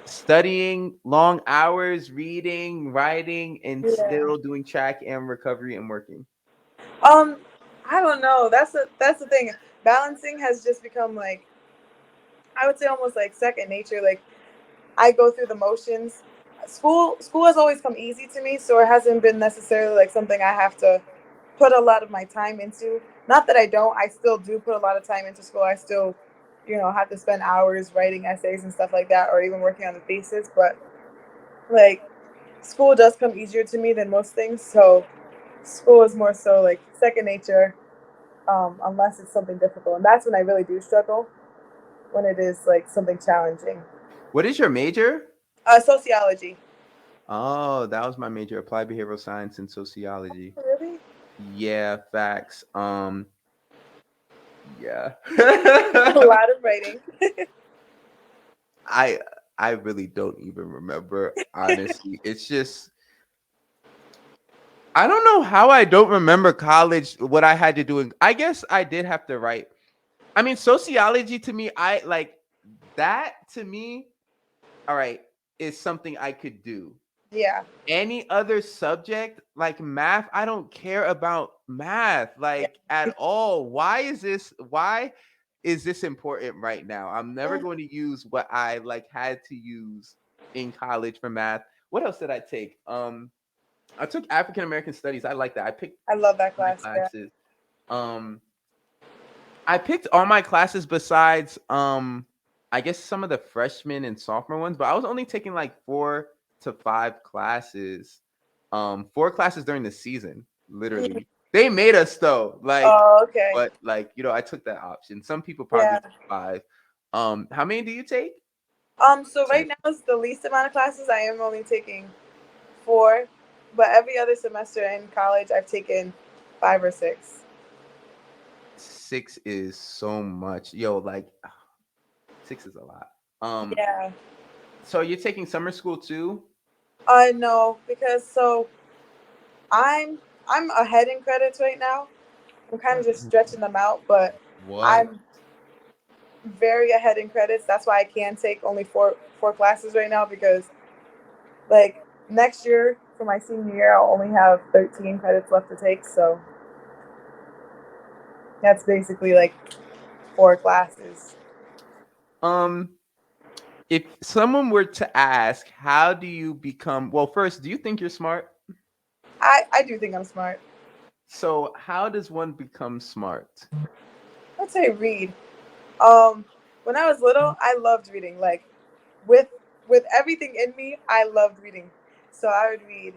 studying long hours, reading, writing, and Yeah. still doing track and recovery and working? Um, I don't know. That's the thing. Balancing has just become like, I would say, almost like second nature. Like, I go through the motions. School has always come easy to me, so it hasn't been necessarily like something I have to put a lot of my time into. Not that I don't. I still do put a lot of time into school. I still, have to spend hours writing essays and stuff like that, or even working on the thesis. But like, school does come easier to me than most things. So school is more so like second nature, unless it's something difficult, and that's when I really do struggle, when it is like something challenging. What is your major? Sociology. Oh, that was my major, applied behavioral science and sociology. Really? Yeah, facts. Yeah. A lot of writing. I I really don't even remember, honestly. It's just I don't know how I don't remember college, what I had to do. I guess I did have to write. I mean, sociology to me, I like that to me, all right, is something I could do. Yeah. Any other subject like math, I don't care about math Yeah. like at all. Why is this important right now? I'm never going to use what I like had to use in college for math. What else did I take? I took African American studies. I like that. I picked I love that my class. Yeah. classes. Um I picked all my classes besides I guess some of the freshman and sophomore ones, but I was only taking like 4 to 5 classes. 4 classes during the season, Mhm. literally. They made us though. Like, Oh, okay. but like, I took that option. Some people probably Yeah. take 5. How many do you take? So right Sorry. now is the least amount of classes. I am only taking four, but every other semester in college I've taken five or six. 6 is so much. Yo, like 6 is a lot. Um, Yeah. so you're taking summer school too? No, because I'm I'm ahead in credits right now. I'm kind of just stretching them out, but What? I'm very ahead in credits. That's why I can take only four classes right now, because like next year for my senior year I'll only have 13 credits left to take. So that's basically like four classes. Um, if someone were to ask, how do you become, well, first, do you think you're smart? I do think I'm smart. So, how does one become smart? I'd say read. Um, when I was little, I loved reading. Like with with everything in me, I loved reading. So I would read.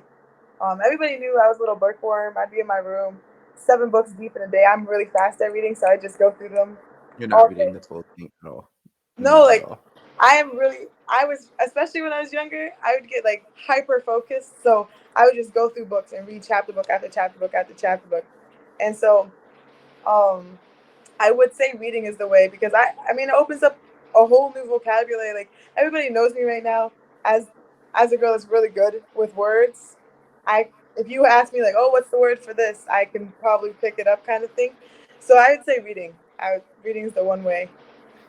Everybody knew I was a little bookworm. I'd be in my room, 7 books deep in a day. I'm really fast at reading, so I just go through them You're not all reading day. the full thing at all. No, Not at like all. I am really. I was, especially when I was younger, I would get like hyper focused. So I would just go through books and read chapter book after chapter book after chapter book, and so um, I would say reading is the way, because I mean it opens up a whole new vocabulary. Like everybody knows me right now as a girl that's really good with words. I If you ask me like, oh, what's the word for this, I can probably pick it up, kind of thing. So I would say reading. Reading is the one way.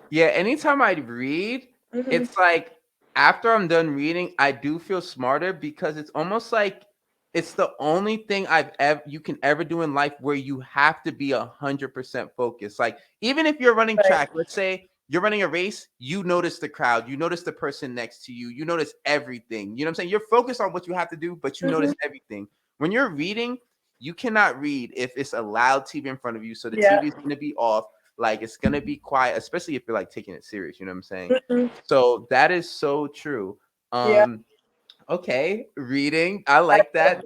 Yeah, anytime I read, Hmm. it's like after I'm done reading, I do feel smarter because it's almost like it's the only thing I've ever you can ever do in life where you have to be 100% focused. Like even if you're running Right. track, let's say you're running a race, you notice the crowd, you notice the person next to you, you notice everything. You know what I'm saying? You're focused on what you have to do, but you Hmm. notice everything. When you're reading, you cannot read if it's a loud TV in front of you, so the Yeah. TV is going to be off, like it's gonna be quiet, especially if you're like taking it serious. You know what I'm saying? Hmm. So that is so true. Yeah. Okay, reading. I I like love that.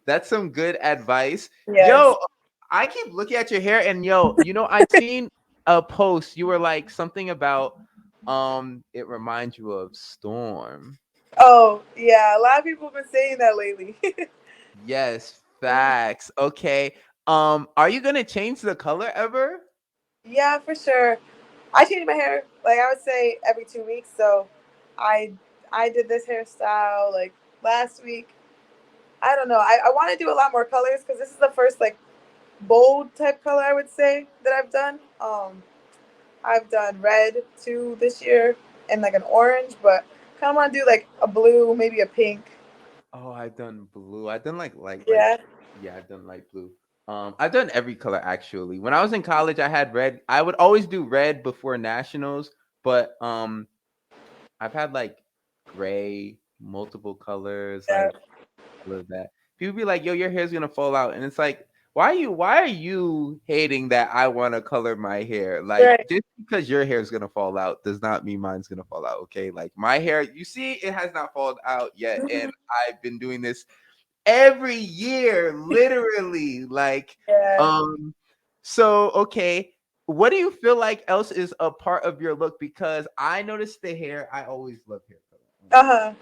That's some good advice. it. Yo, Yes. I keep looking at your hair, and yo, I seen a post. You were like something about it reminds you of Storm. Oh yeah. A lot of people have been saying that lately. Yes, Mhm. facts. Okay. Are you gonna change the color ever? Yeah, for sure. I change my hair like I would say every 2 weeks. So I I did this hairstyle like last week. I don't know. I want to do a lot more colors, because this is the first like bold type color I would say that I've done. I've done red too this year and like an orange, but kind of want to do like a blue, maybe a pink. Oh, I've done blue. I've done like Yeah. yeah, I've done light blue. I've done every color actually. When I was in college, I had red. I would always do red before nationals, but I've had like gray, multiple colors, Yeah. like all of that. People be like, "Yo, your hair's gonna fall out," and it's like, why are you hating that I want to color my hair? Like, Right. just because your hair's gonna fall out does not mean mine's gonna fall out. Okay, like my hair, you see, it has not fallen out yet, and Mhm. I've been doing this every year, literally. Like, Yeah. um, so okay. What do you feel like else is a part of your look? Because I noticed the hair. I always love hair color. Uh huh.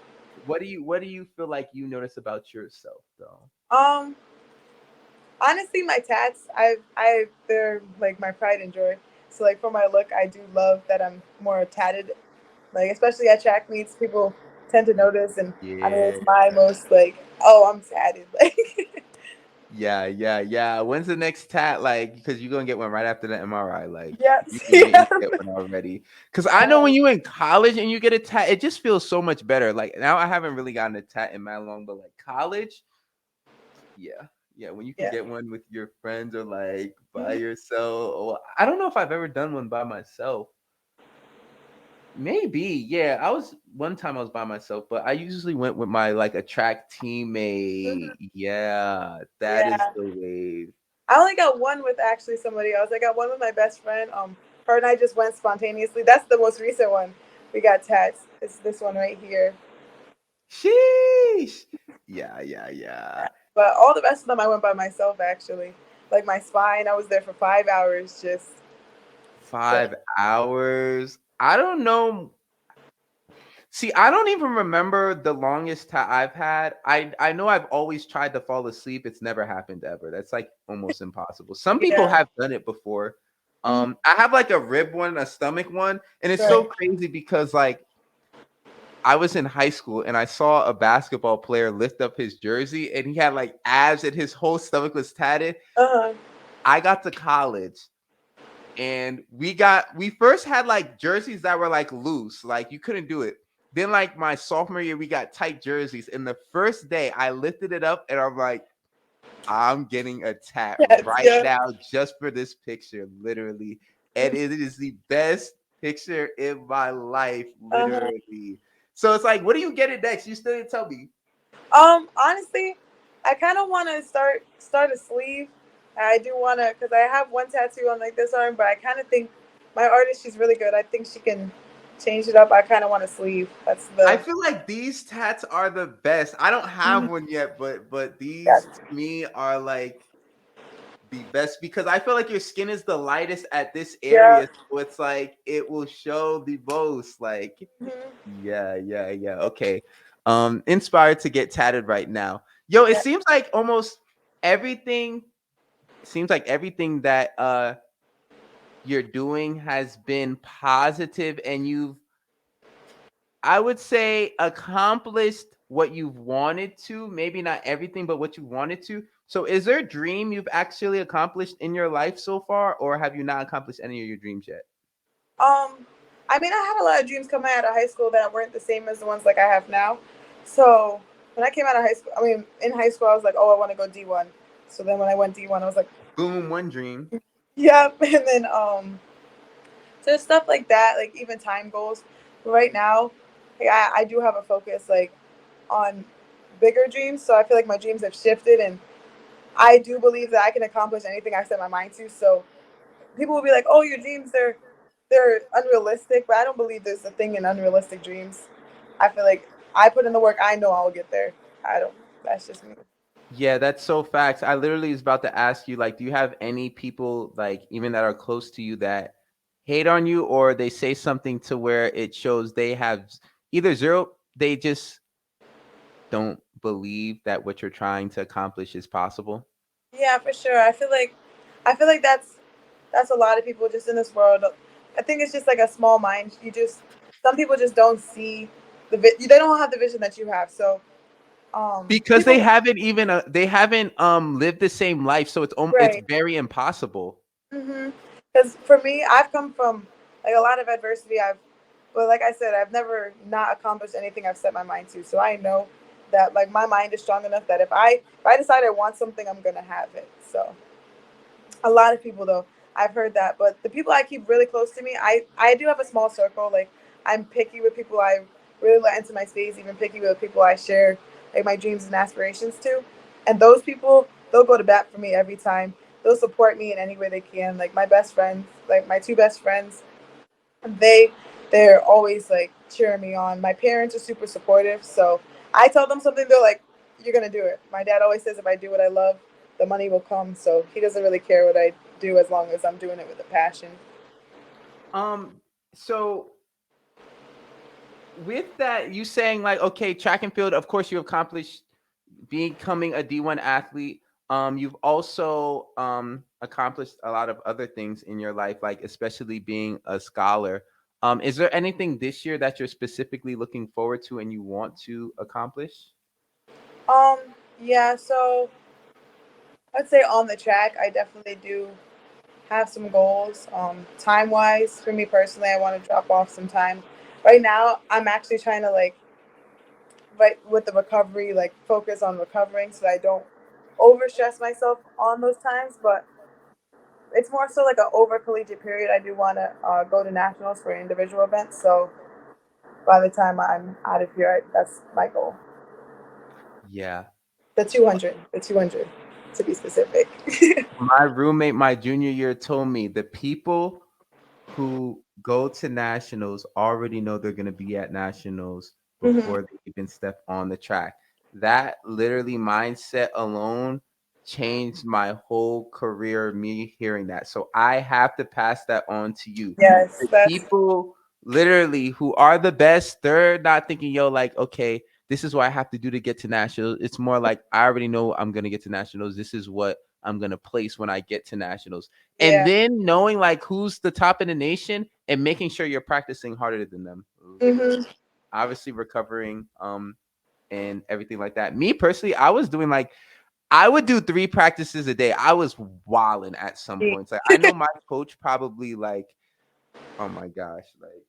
What do you feel like you notice about yourself though? Um. Honestly, my tats, they're like my pride and joy. So like for my look, I do love that I'm more tatted. Like especially at track meets, people tend to notice, and I mean Yeah. it's my most like, oh, I'm tatted. Like, Yeah, yeah, yeah. When's the next tat? Like, because you're gonna get one right after the MRI. Like, yep, you've been waiting yeah. to get one already. Because I know when you're in college and you get a tat, it just feels so much better. Like now, I haven't really gotten a tat in my long, but like college, yeah, yeah. When you can Yeah. get one with your friends or like by Mhm. yourself, or I don't know if I've ever done one by myself. Maybe, yeah. I was one time I was by myself, but I usually went with my like a track teammate. Mhm. Yeah, that is Yeah. the wave. I only got one with actually somebody else. I got one with my best friend. Her and I just went spontaneously. That's the most recent one. We got tats. It's this one right here. Sheesh. Yeah, yeah, yeah. But all the rest of them, I went by myself actually. Like my spine, I was there for 5 hours just. So 5 hours. I don't know. See, I don't even remember the longest time I've had. I know I've always tried to fall asleep. It's never happened ever. That's like almost impossible. Some people yeah. have done it before. Mhm. I have like a rib one, a stomach one, and it's so Right. crazy because like I was in high school and I saw a basketball player lift up his jersey and he had like abs and his whole stomach was tatted. Uh huh. I got to college and we first had like jerseys that were like loose, like you couldn't do it. Then like my sophomore year, we got tight jerseys. And the first day I lifted it up and I'm like, I'm getting a tat Yes. right Yeah. now just for this picture, literally. And it is the best picture in my life, Uh huh. literally. So it's like, what do you get it next? You still didn't tell me. Honestly, I kind of want to start a sleeve. I do want to because I have one tattoo on like this arm, but I kind of think my artist, she's really good. I think she can change it up. I kind of want a sleeve. That's I the. feel like these tats are the best. I don't have Mhm. one yet, but Yeah. these to me are like the best because I feel like your skin is the lightest at this Yeah. area. So it's like it will show the most. Like, Mhm. yeah, yeah, yeah. Okay. Inspired to get tatted right now. Yo, it Yeah. everything seems like everything that you're doing has been positive and you've I would say accomplished what you've wanted to, maybe not everything, but what you wanted to. So, is there a dream you've actually accomplished in your life so far, or have you not accomplished any of your dreams yet? Um, I mean, I had a lot of dreams coming out of high school that weren't the same as the ones like I have now. So when I came out of high school, I mean, in high school, I was like, oh, I want to go D1. So then when I went D1, I was like, Boom, one dream. yep. And then so stuff like that, like even time goals. But right now, like, I do have a focus like on bigger dreams. So I feel like my dreams have shifted, and I do believe that I can accomplish anything I set my mind to. So people will be like, "Oh, your dreams they're unrealistic," but I don't believe there's a thing in unrealistic dreams. I feel like I put in the work. I know I'll get there. I don't. That's just me. Yeah, that's so facts. I literally was about to ask you, like, do you have any people, like, even that are close to you that hate on you, or they say something to where it shows they have either zero, they just don't believe that what you're trying to accomplish is possible? Yeah, for sure. I feel like that's a lot of people just in this world. I think it's just like a small mind. Some people just don't see they don't have the vision that you have. So Because people they haven't lived the same life, so it's right. very impossible. Because for me, I've come from like a lot of adversity. But like I said, I've never not accomplished anything I've set my mind to. So I know that like my mind is strong enough that if I decide I want something, I'm gonna have it. So a lot of people though, I've heard that, but the people I keep really close to me, I do have a small circle. Like I'm picky with people I really let into my space, even picky with people I share like my dreams and aspirations to. And those people, they'll go to bat for me every time. They'll support me in any way they can. Like my best friends, like my two best friends, they they're always like cheering me on. My parents are super supportive, so I tell them something, they're like, "You're gonna do it." My dad always says, "If I do what I love, the money will come." So he doesn't really care what I do as long as I'm doing it with a passion. So with that, you saying like, okay, track and field, of course, you accomplished becoming a D1 athlete. You've also accomplished a lot of other things in your life, like especially being a scholar. Is there anything this year that you're specifically looking forward to and you want to accomplish? Um, yeah. So I'd say on the track, I definitely do have some goals. Time wise, for me personally, I want to drop off some time. Right now, I'm actually trying to like right with the recovery, like focus on recovering so I don't over stress myself on those times. But it's more so like an over collegiate period. I do want to go to nationals for individual events. So by the time I'm out of here, that's my goal. Yeah. The 200 to be specific. My roommate my junior year told me the people who go to nationals already know they're going to be at nationals Hmm. before they even step on the track. That literally mindset alone changed my whole career, me hearing that. So I have to pass that on to you. Yes, The that's people literally who are the best, they're not thinking, yo, like, okay, this is what I have to do to get to nationals. It's more like I already know I'm gonna get to nationals. This is what I'm gonna place when I get to nationals. And yeah. then knowing like who's the top in the nation and making sure you're practicing harder than them. Literally. Hmm. Obviously recovering and everything like that. Me personally, I was doing like I would do 3 practices a day. I was wilding at some points. Like I know my coach probably like, oh my gosh, like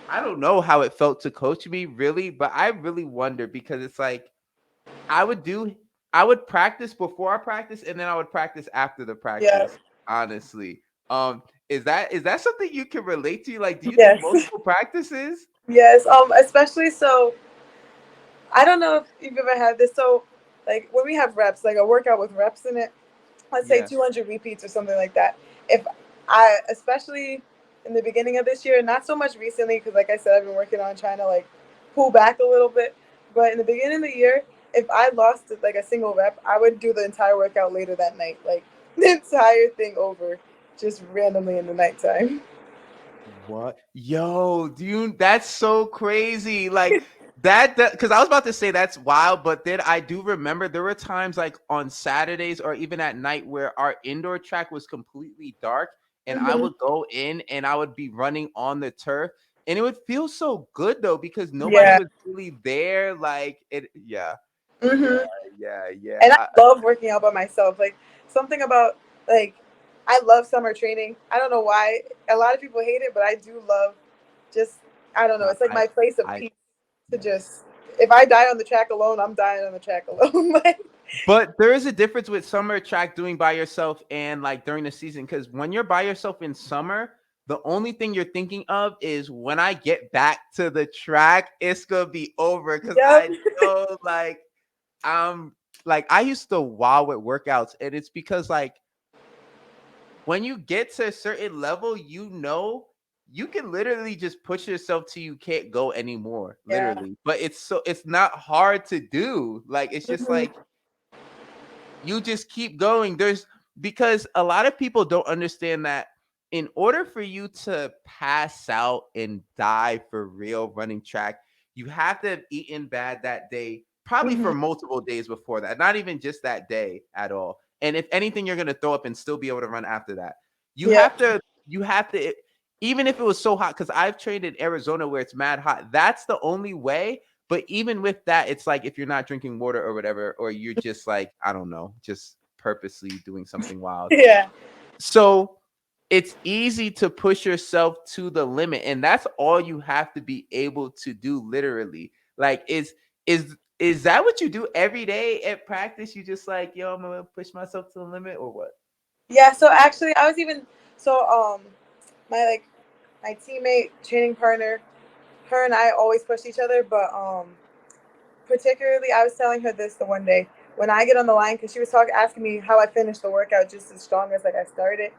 I don't know how it felt to coach me really, but I really wonder because it's like I would do I would practice before I practice and then I would practice after the Yeah. practice, honestly. Is that something you can relate to? Like, do you do Yes. multiple practices? Yes. Especially so I don't know if you've ever had this. So like when we have reps, like a workout with reps in it, let's say Yeah. 200 repeats or something like that. If I, especially in the beginning of this year, not so much recently, because like I said, I've been working on trying to like pull back a little bit. But in the beginning of the year, if I lost like a single rep, I would do the entire workout later that night, like the entire thing over, just randomly in the nighttime. What? Yo, dude, that's so crazy. Like that because I was about to say that's wild, but then I do remember there were times like on Saturdays or even at night where our indoor track was completely dark and I Hmm. would go in and I would be running on the turf and it would feel so good though because nobody Yeah. was really there. Like it, yeah, yeah, Hmm. yeah. And I love working out by myself. Like something about like I love summer training. I don't know why a lot of people hate it, but I do love just I don't know. No, It's like my place of I, peace to yes. just if I die on the track alone, I'm dying on the track alone. Like But there is a difference with summer track doing by yourself and like during the season because when you're by yourself in summer, the only thing you're thinking of is when I get back to the track, it's gonna be over. Cause yep. I know I'm like I used to wow with workouts, and it's because like when you get to a certain level, you can literally just push yourself till you can't go anymore, Yeah. literally. But it's not hard to do. Like it's just Hmm. like you just keep going. There's because a lot of people don't understand that in order for you to pass out and die for real running track, you have to have eaten bad that day, probably Hmm. for multiple days before that, not even just that day at all. And if anything, you're gonna throw up and still be able to run after that. You Yep. have to, you have to, even if it was so hot, because I've trained in Arizona where it's mad hot, that's the only way. But even with that, it's like if you're not drinking water or whatever, or you're just like, I don't know, just purposely doing something wild. Yeah. So it's easy to push yourself to the limit, and that's all you have to be able to do, literally. Like, is that what you do every day at practice? You just like, yo, I'm gonna push myself to the limit, or what? Yeah, so actually I was even so my like my teammate, training partner, her and I always push each other, but particularly I was telling her this the one day when I get on the line because she was talking asking me how I finished the workout just as strong as like I started.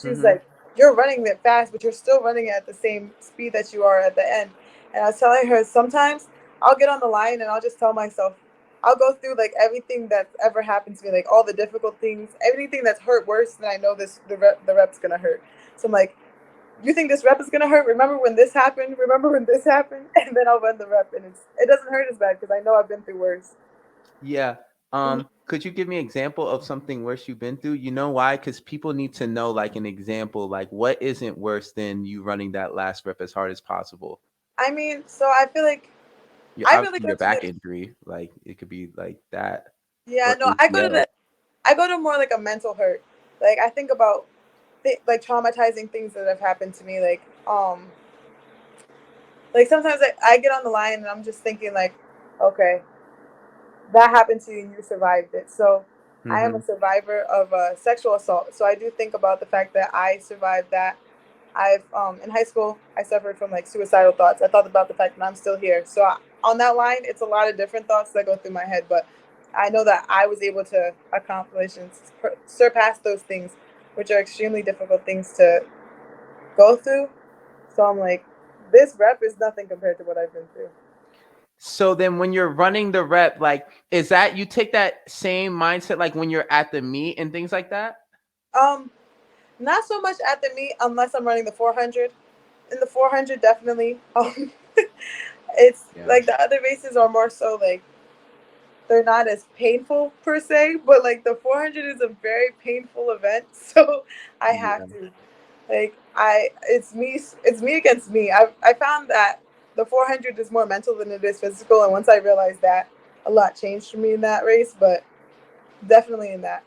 She was Mm-hmm. like, "You're running it fast, but you're still running at the same speed that you are at the end." And I was telling her sometimes I'll get on the line and I'll just tell myself I'll go through like everything that's ever happened to me, like all the difficult things, everything that's hurt worse than I know the rep's gonna hurt. So I'm like, you think this rep is gonna hurt? Remember when this happened? Remember when this happened? And then I'll run the rep, and it doesn't hurt as bad because I know I've been through worse. Yeah. Could you give me an example of something worse you've been through? You know why? Because people need to know, like, an example, like what isn't worse than you running that last rep as hard as possible. I mean, so I feel like Your I really obviously go your to back the injury, like it could be like that, yeah, or no, ACL. I go to more like a mental hurt. Like I think about like traumatizing things that have happened to me. Like sometimes I get on the line and I'm just thinking like, okay, that happened to you and you survived it. So I am Mm-hmm. a survivor of sexual assault. So I do think about the fact that I survived that. I've in high school I suffered from like suicidal thoughts. I thought about the fact that I'm still here. So on that line, it's a lot of different thoughts that go through my head. But I know that I was able to accomplish and surpass those things, which are extremely difficult things to go through. So I'm like, this rep is nothing compared to what I've been through. So then when you're running the rep, like, is that you take that same mindset like when you're at the meet and things like that? Um, Not so much at the meet unless I'm running the 400. In the 400, definitely. It's Yeah. like the other races are more so like they're not as painful per se, but like the 400 is a very painful event, so I have Yeah. to like it's me against me. I found that the 400 is more mental than it is physical, and once I realized that, a lot changed for me in that race, but definitely in that.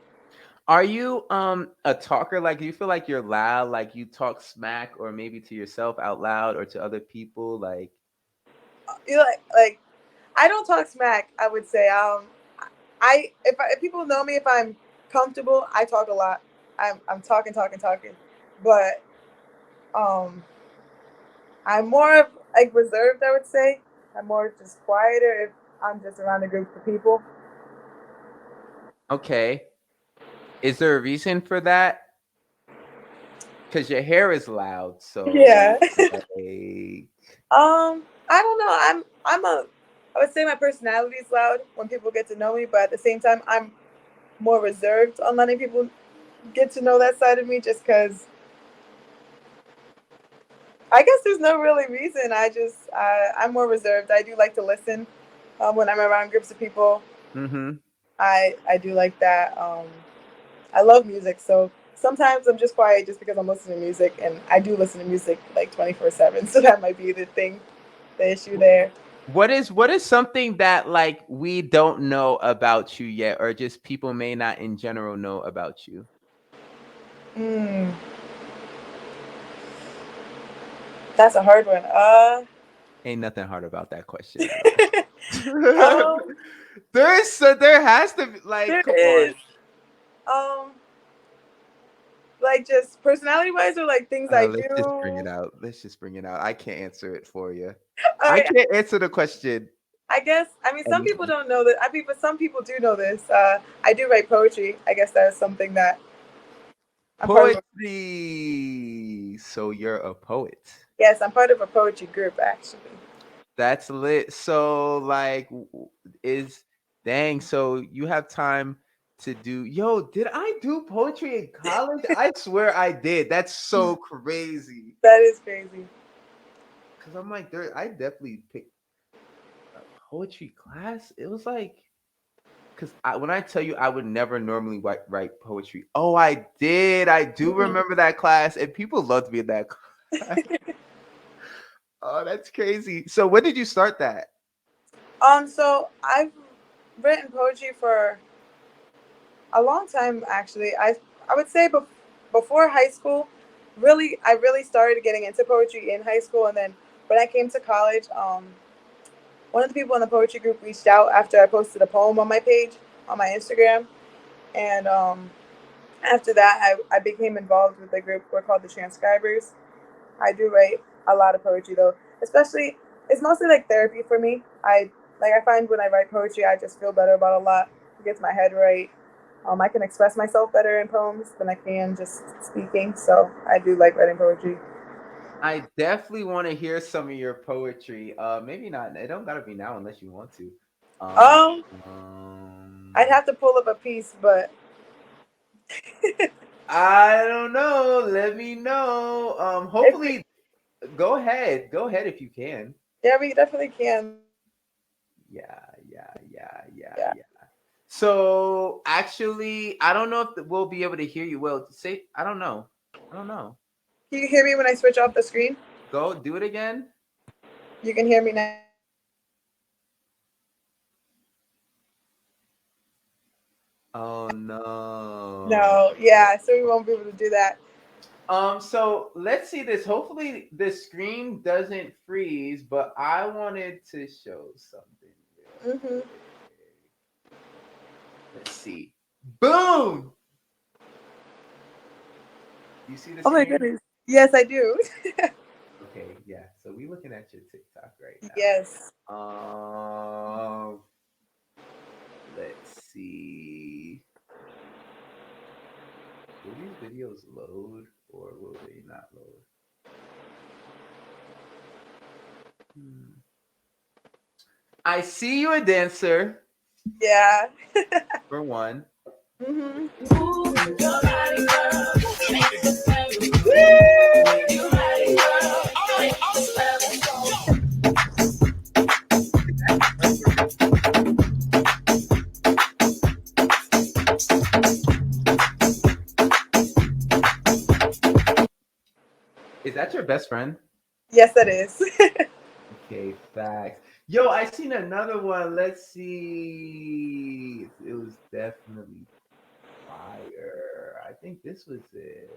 Are you a talker? Like, do you feel like you're loud, like you talk smack, or maybe to yourself out loud or to other people? Like, You know, like I don't talk smack. I would say if people know me, if I'm comfortable, I talk a lot. I'm talking, talking, talking, but um I'm more of like reserved. I would say I'm more just quieter if I'm just around a group of people. okay, is there a reason for that? Because your hair is loud, so Yeah. like, I don't know. I would say my personality is loud when people get to know me, but at the same time, I'm more reserved on letting people get to know that side of me, just because I guess there's no really reason. I'm more reserved. I do like to listen when I'm around groups of people. mm-hmm. I do like that. I love music, so sometimes I'm just quiet just because I'm listening to music, and I do listen to music like 24/7. So that might be the thing, the issue there. What is something that like we don't know about you yet, or just people may not in general know about you? Mm, that's a hard one. Ain't nothing hard about that question at all. um, There has to be, like, there come is on. um like just personality wise or like things I Let's just bring do. it out. Let's just bring it out. I can't answer it for you. All I right, can't answer the question. I guess I mean some people Anything. don't know that. I mean, but some people do know this. I do write poetry. I guess that's something that I'm part of. Poetry. So you're a poet. Yes, I'm part of a poetry group actually. That's lit. So like, is dang. So you have time to do. Yo, did I do poetry in college? I swear I did. That's so crazy. That is crazy. Cause I'm like, there. I definitely picked a poetry class. It was like, cause when I tell you, I would never normally write poetry. Oh, I did. I do Mhm. remember that class, and people loved me in that class. Oh, that's crazy. So when did you start that? So I've written poetry for a long time actually. I would say before high school, I really started getting into poetry in high school, and then when I came to college, one of the people in the poetry group reached out after I posted a poem on my page on my Instagram, and after that, I became involved with the group. We're called the Transcribers. I do write a lot of poetry though, especially it's mostly like therapy for me. I find when I write poetry, I just feel better about a lot. It gets my head right. I can express myself better in poems than I can just speaking. So I do like writing poetry. I definitely want to hear some of your poetry. Maybe not. It don't gotta be now unless you want to. Um, Um, I'd um, have to pull up a piece, but I don't know. Let me know. if we, Hopefully, go ahead. Go ahead if you can. yeah, we definitely can. Let me see. Yeah, yeah, yeah, yeah, Yeah. yeah. So actually, I don't know if we'll be able to hear you. Well, say I don't know. I don't know. Can you hear me when I switch off the screen? Go do it again. You can hear me now. Oh no. No, yeah, so we won't be able to do that. So let's see this. Hopefully the screen doesn't freeze, but I wanted to show something real Hmm. quick. Let's see. Boom! Do you see the Oh my screen? goodness. Yes, I do. Okay, yeah. So we looking at your TikTok right Yes. now. Let's see. Will these videos load or will they not load? Hmm. I see you a dancer Yeah. for one. Hmm. Is that your best friend? Yes, it is. Okay, facts. Yo, I seen another one. Let's see. It was definitely fire. I think this was it.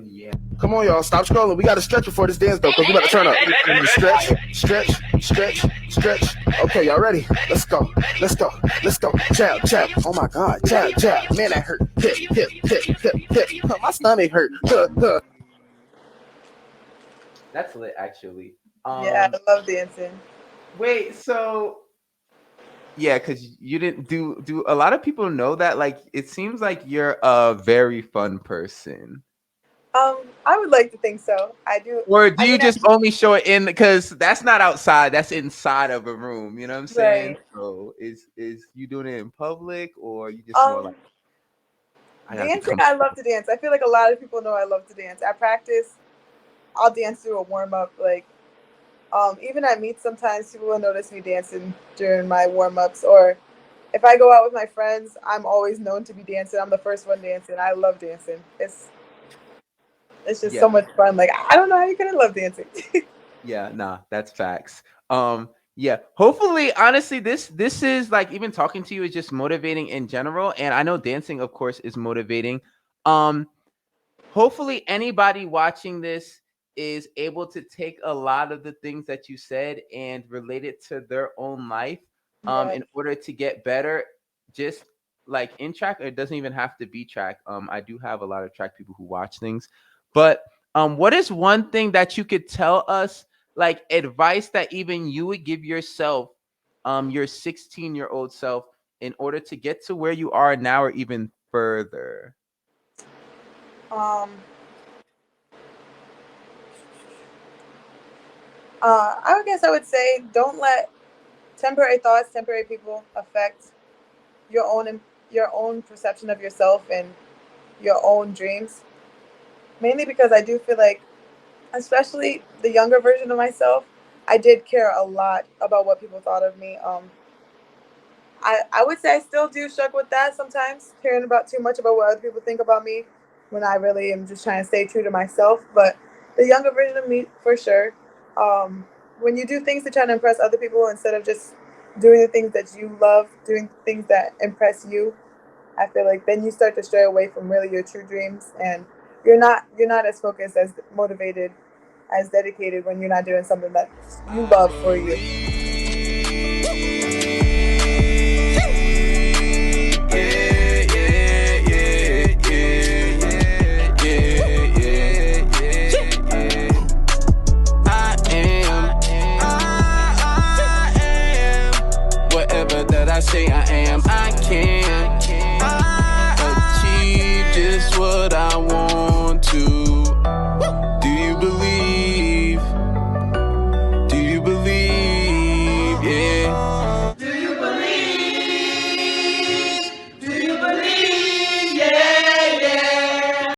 Yeah. Come on, y'all. Stop scrolling. We got to stretch before this dance, though, because we about to turn up. Stretch, stretch, stretch, stretch. Okay, y'all ready? Let's go. Let's go. Let's go. Jab, jab. Oh, my God. Jab, jab. Man, that hurt. Hip, hip, hip, hip, hip. My stomach hurt. Huh, huh. That's lit actually. Yeah, Um I love dancing. wait, so yeah, because you didn't do a lot of people know that? Like it seems like you're a very fun person. I would like to think so. I do. Or do I you mean, just only show it in because that's not outside, that's inside of a room, you know what I'm saying? right. So is you doing it in public or you just more like Um, I gotta Dancing, become I love to dance. I feel like a lot of people know I love to dance. At practice, I'll dance through a warm up. Even at meets, sometimes people will notice me dancing during my warm ups. Or if I go out with my friends, I'm always known to be dancing. I'm the first one dancing. I love dancing. It's just yeah. so much fun. Like I don't know how you couldn't love dancing. Yeah, nah, that's facts. Yeah, hopefully, honestly, this is like even talking to you is just motivating in general, and I know dancing, of course, is motivating. Um, Hopefully anybody watching this is able to take a lot of the things that you said and relate it to their own life Right. in order to get better, just like in track. It doesn't even have to be track. I do have a lot of track people who watch things, but what is one thing that you could tell us, like advice that even you would give yourself, your 16-year-old self, in order to get to where you are now or even further? Um, I guess I would say don't let temporary thoughts, temporary people affect your your own perception of yourself and your own dreams. Mainly because I do feel like, especially the younger version of myself, I did care a lot about what people thought of me. I would say I still do struggle with that sometimes, caring about too much about what other people think about me when I really am just trying to stay true to myself. But the younger version of me, for sure, when you do things to try to impress other people instead of just doing the things that you love, doing things that impress you, I feel like then you start to stray away from really your true dreams. And you're not as focused, as motivated, as dedicated when you're not doing something that you love for you.